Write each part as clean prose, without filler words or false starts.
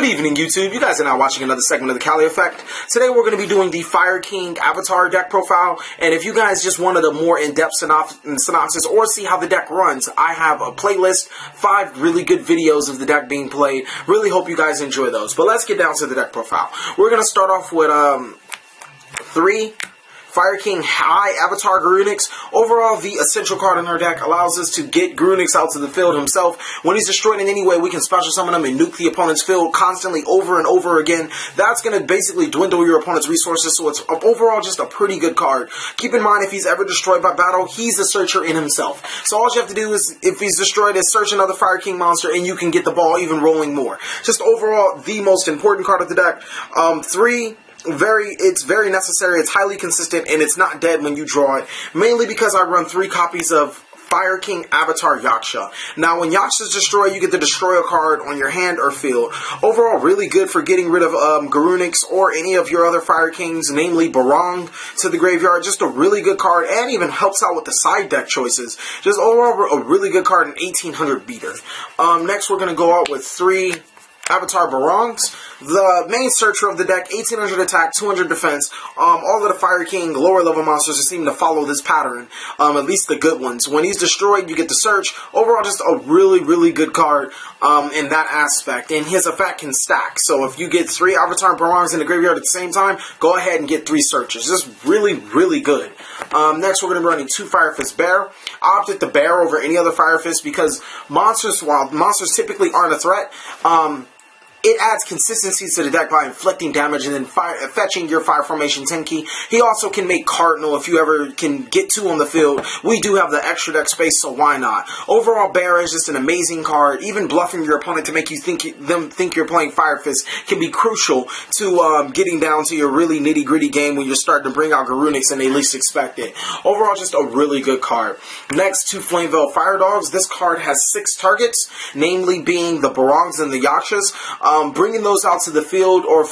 Good evening, YouTube. You guys are now watching another segment of the TheCaliEffect. Today we're going to be doing the Fire King avatar deck profile, and if you guys just wanted a more in-depth synopsis or see how the deck runs, I have a playlist, 5 really good videos of the deck being played. Really hope you guys enjoy those. But let's get down to the deck profile. We're going to start off with 3 Fire King High Avatar Garunix. Overall, the essential card in our deck allows us to get Garunix out to the field himself. When he's destroyed in any way, we can special summon him and nuke the opponent's field constantly over and over again. That's going to basically dwindle your opponent's resources, so it's overall just a pretty good card. Keep in mind, if he's ever destroyed by battle, he's a searcher in himself. So all you have to do is, if he's destroyed, is search another Fire King monster, and you can get the ball even rolling more. Just overall, the most important card of the deck. 3... It's very necessary, it's highly consistent, and it's not dead when you draw it. Mainly because I run 3 copies of Fire King Avatar Yaksha. Now, when Yaksha is destroyed, you get the destroy a card on your hand or field. Overall, really good for getting rid of Garunix or any of your other Fire Kings, namely Barong, to the graveyard. Just a really good card, and even helps out with the side deck choices. Just overall, a really good card, an 1800 beater. Next, we're going to go out with 3 Avatar Barongs. The main searcher of the deck, 1800 attack, 200 defense. All of the Fire King lower level monsters seem to follow this pattern, at least the good ones. When he's destroyed, you get the search. Overall, just a really good card in that aspect. And his effect can stack. So if you get 3 Avatar Barongs in the graveyard at the same time, go ahead and get 3 searches. Just really good. Next, we're going to be running 2 Fire Fist Bear. I opted the Bear over any other Fire Fist because monsters, while monsters typically aren't a threat, it adds consistency to the deck by inflicting damage and then fetching your Fire Formation 10 key. He also can make Cardinal if you ever can get 2 on the field. We do have the extra deck space, so why not? Overall, Bear is just an amazing card. Even bluffing your opponent to make you think you're playing Fire Fist can be crucial to getting down to your really nitty-gritty game when you're starting to bring out Garunix and they least expect it. Overall, just a really good card. Next, 2 Flameveil Fire Dogs. This card has 6 targets, namely being the Barongs and the Yakshas. Bringing those out to the field, or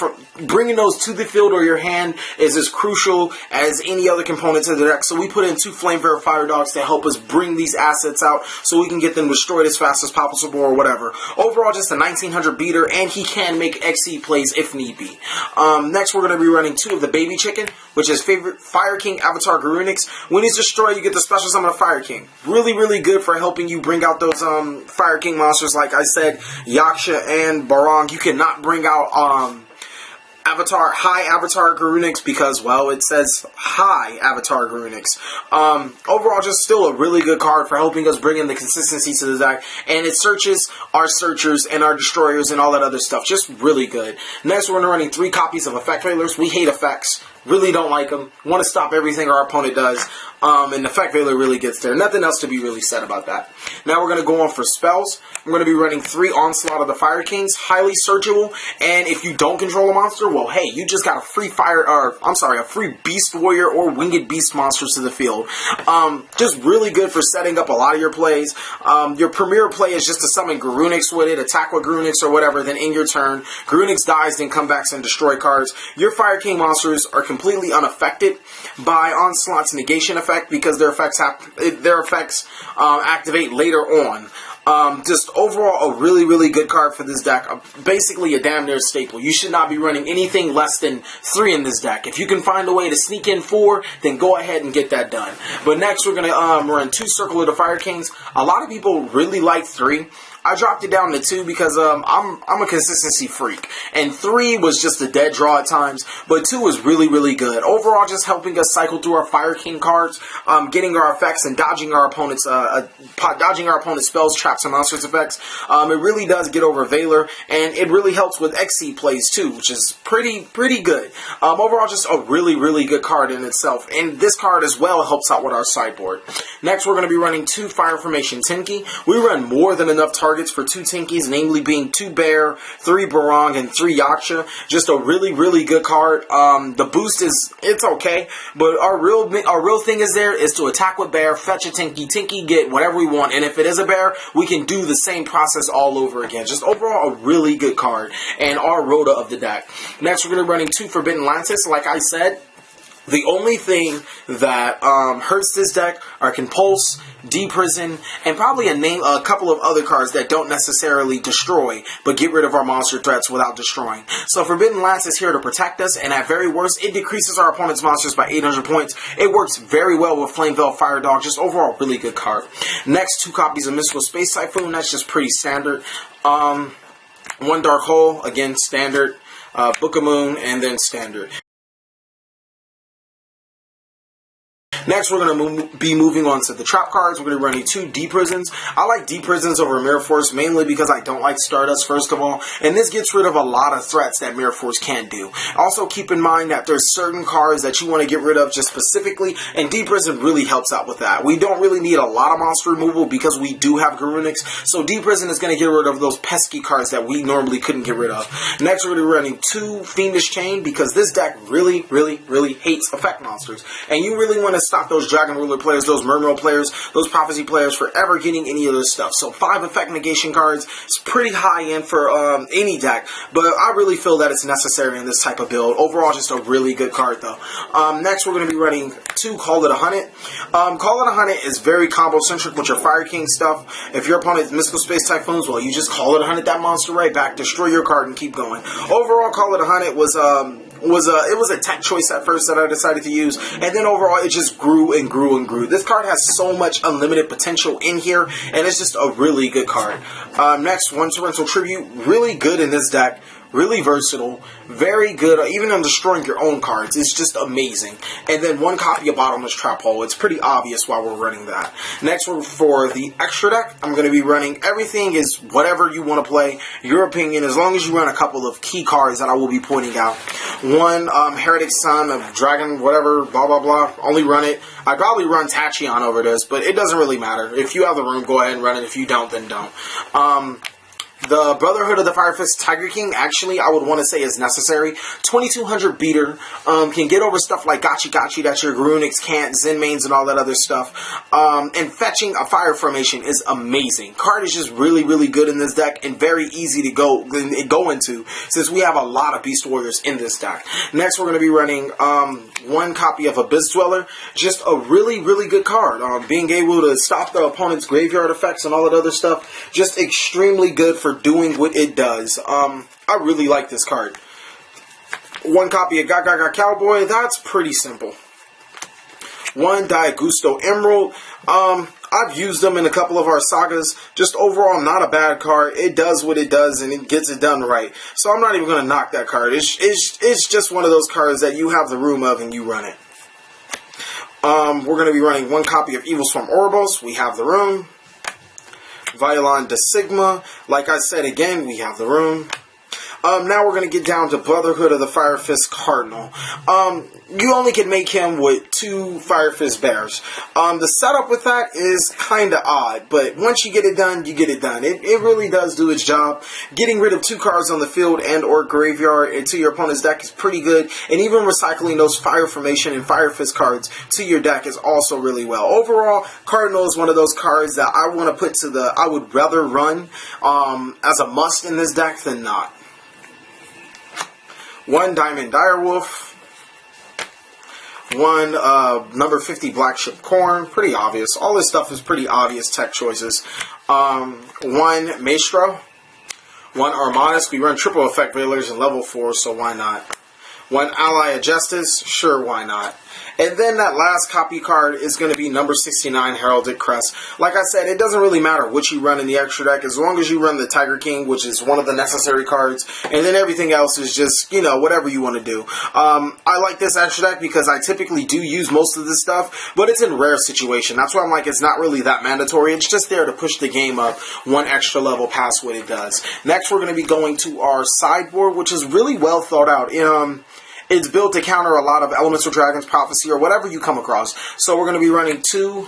bringing those to the field or your hand, is as crucial as any other component to the deck. So we put in 2 Flameveil Fire Dogs to help us bring these assets out so we can get them destroyed as fast as possible or whatever. Overall, just a 1900 beater, and he can make XE plays if need be. Next, we're going to be running 2 of the Baby Chicken, which is favorite Fire King Avatar Garunix. When he's destroyed, you get the special summon of Fire King. Really good for helping you bring out those Fire King monsters, like I said, Yaksha and Barong. You cannot bring out High Avatar Garunix because, well, it says High Avatar Garunix. Overall, just still a really good card for helping us bring in the consistency to the deck, and it searches our searchers and our destroyers and all that other stuff. Just really good. Next, we're going to running 3 copies of Effect Veilers. We hate effects. Really don't like them. Want to stop everything our opponent does. And Effect Veiler really gets there. Nothing else to be really said about that. Now we're going to go on for spells. I'm going to be running 3 Onslaught of the Fire Kings. Highly searchable. And if you don't control a monster, well, hey, you just got a free a free Beast Warrior or Winged Beast monsters to the field. Just really good for setting up a lot of your plays. Your premier play is just to summon Garunix with it, attack with Garunix or whatever, then in your turn, Garunix dies, then come back and destroy cards. Your Fire King monsters are completely unaffected by Onslaught's negation effect because their effects activate later on. Just overall, a really good card for this deck. Basically a damn near staple. You should not be running anything less than 3 in this deck. If you can find a way to sneak in 4, then go ahead and get that done. But next, we're going to run 2 Circle of the Fire Kings. A lot of people really like 3. I dropped it down to 2 because I'm a consistency freak, and 3 was just a dead draw at times, but 2 is really good. Overall, just helping us cycle through our Fire King cards, getting our effects and dodging our opponent's spells, traps, and monsters effects. It really does get over Veiler, and it really helps with XC plays too, which is pretty good. Overall, just a really good card in itself, and this card as well helps out with our sideboard. Next, we're going to be running 2 Fire Formation Tinky. We run more than enough targets for 2 Tinkies, namely being 2 Bear, 3 Barong, and 3 Yaksha. Just a really good card. The boost it's okay, but our real thing is to attack with Bear, fetch a Tinky, get whatever we want, and if it is a Bear, we can do the same process all over again. Just overall a really good card, and our Rhoda of the deck. Next, we're going to be running 2 Forbidden Lantis. Like I said, The only thing that hurts this deck are Compulse, Deprison, and probably a couple of other cards that don't necessarily destroy, but get rid of our monster threats without destroying. So Forbidden Lance is here to protect us, and at very worst, it decreases our opponent's monsters by 800 points. It works very well with Flame Veil Fire Dog, just overall really good card. Next, 2 copies of Mystical Space Typhoon, that's just pretty standard. 1 Dark Hole, again standard. Book of Moon, and then standard. Next, we're going to be moving on to the trap cards. We're going to be running 2 Deprisons. I like Deprisons over Mirror Force mainly because I don't like Stardust, first of all. And this gets rid of a lot of threats that Mirror Force can do. Also, keep in mind that there's certain cards that you want to get rid of just specifically, and Deprison really helps out with that. We don't really need a lot of monster removal because we do have Garunix, so Deprison is going to get rid of those pesky cards that we normally couldn't get rid of. Next, we're going to be running 2 Fiendish Chain because this deck really hates effect monsters. And you really want to stop those Dragon Ruler players, those Mermail players, those Prophecy players for ever getting any of this stuff. So 5 effect negation cards is pretty high end for any deck, but I really feel that it's necessary in this type of build. Overall, just a really good card though. Next, we're going to be running 2 Call It a Hunted. Call It a Hunted is very combo centric with your Fire King stuff. If your opponent's Mystical Space Typhoons, well, you just Call It a Hunted that monster right back, destroy your card, and keep going. Overall, Call It a Hunted was a tech choice at first that I decided to use, and then overall it just grew and grew and grew. This card has so much unlimited potential in here, and it's just a really good card. Next, 1 Torrential Tribute, really good in this deck. Really versatile, very good, even on destroying your own cards. It's just amazing. And then 1 copy of Bottomless Trap Hole. It's pretty obvious why we're running that. Next, for the extra deck, I'm going to be running everything is whatever you want to play, your opinion, as long as you run a couple of key cards that I will be pointing out. 1 Heretic Son of Dragon, whatever, blah, blah, blah. Only run it. I'd probably run Tachyon over this, but it doesn't really matter. If you have the room, go ahead and run it. If you don't, then don't. The Brotherhood of the Fire Fist Tiger King, actually, I would want to say is necessary. 2200 beater, can get over stuff like Gotchi Gotchi that your Garunix can't, Zen Mains and all that other stuff. And fetching a Fire Formation is amazing. Card is just really good in this deck and very easy to go into since we have a lot of Beast Warriors in this deck. Next, we're going to be running 1 copy of Abyss Dweller. Just a really good card. Being able to stop the opponent's graveyard effects and all that other stuff, just extremely good for doing what it does. I really like this card. 1 copy of Gaga Cowboy, that's pretty simple. 1 Diagusto Emerald. I've used them in a couple of our sagas. Just overall, not a bad card. It does what it does, and it gets it done right. So I'm not even going to knock that card. It's just one of those cards that you have the room of and you run it. We're going to be running 1 copy of Evil Swarm Ouroboros. We have the room. Violon de Sigma. Like I said again, we have the room. Now we're going to get down to Brotherhood of the Fire Fist Cardinal. You only can make him with 2 Fire Fist Bears. The setup with that is kind of odd, but once you get it done, you get it done. It really does do its job. Getting rid of 2 cards on the field and or graveyard into your opponent's deck is pretty good, and even recycling those Fire Formation and Fire Fist cards to your deck is also really well. Overall, Cardinal is one of those cards that I want to put to the, I would rather run as a must in this deck than not. 1 Diamond Direwolf. 1 number 50 Black Ship Corn. Pretty obvious. All this stuff is pretty obvious tech choices. 1 Maestro. 1 Armadas. We run triple effect Veilers in level 4, so why not? 1 Ally of Justice. Sure, why not? And then that last copy card is going to be number 69, Heraldic Crest. Like I said, it doesn't really matter what you run in the extra deck, as long as you run the Tiger King, which is one of the necessary cards, and then everything else is just, you know, whatever you want to do. I like this extra deck because I typically do use most of this stuff, but it's in rare situation. That's why I'm like, it's not really that mandatory. It's just there to push the game up 1 extra level past what it does. Next, we're going to be going to our sideboard, which is really well thought out. It's built to counter a lot of Elemental Dragon's Prophecy or whatever you come across. So we're going to be running 2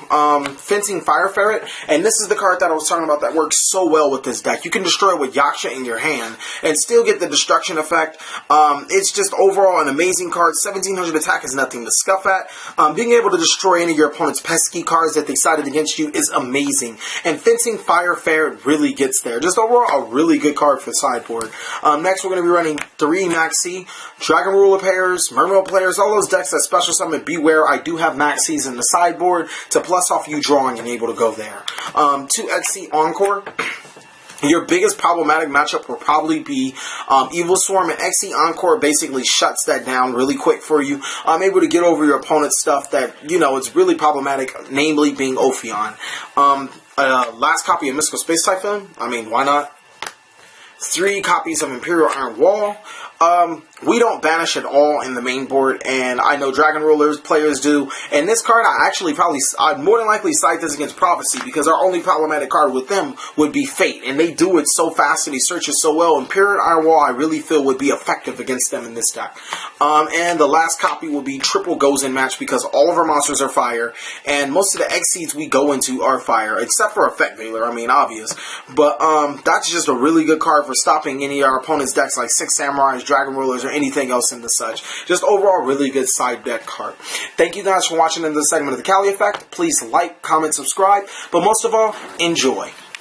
Fencing Fire Ferret. And this is the card that I was talking about that works so well with this deck. You can destroy it with Yaksha in your hand and still get the destruction effect. It's just overall an amazing card. 1700 attack is nothing to scuff at. Being able to destroy any of your opponent's pesky cards that they sided against you is amazing. And Fencing Fire Ferret really gets there. Just overall a really good card for the sideboard. Next we're going to be running 3 Maxi Dragon Ruler pairs, Mermaid players, all those decks that special summon, beware. I do have Maxis in the sideboard to plus off you drawing and able to go there. 2 XC Encore. Your biggest problematic matchup will probably be Evil Swarm, and XE Encore basically shuts that down really quick for you. I'm able to get over your opponent's stuff that, you know, it's really problematic, namely being Ophion. Last copy of Mystical Space Typhoon. I mean, why not? 3 copies of Imperial Iron Wall. We don't banish at all in the main board, and I know Dragon Rulers players do. And this card, I'd more than likely cite this against Prophecy, because our only problematic card with them would be Fate, and they do it so fast and he searches so well. Imperial Iron Wall, I really feel, would be effective against them in this deck. And the last copy will be triple goes in match, because all of our monsters are fire, and most of the X-Seeds we go into are fire, except for Effect Veiler, I mean, obvious. But that's just a really good card for stopping any of our opponent's decks like Six Samurais, Dragon Rulers, or anything else in the such. Just overall, really good side deck card. Thank you guys for watching in this segment of the Cali Effect. Please like, comment, subscribe, but most of all, enjoy.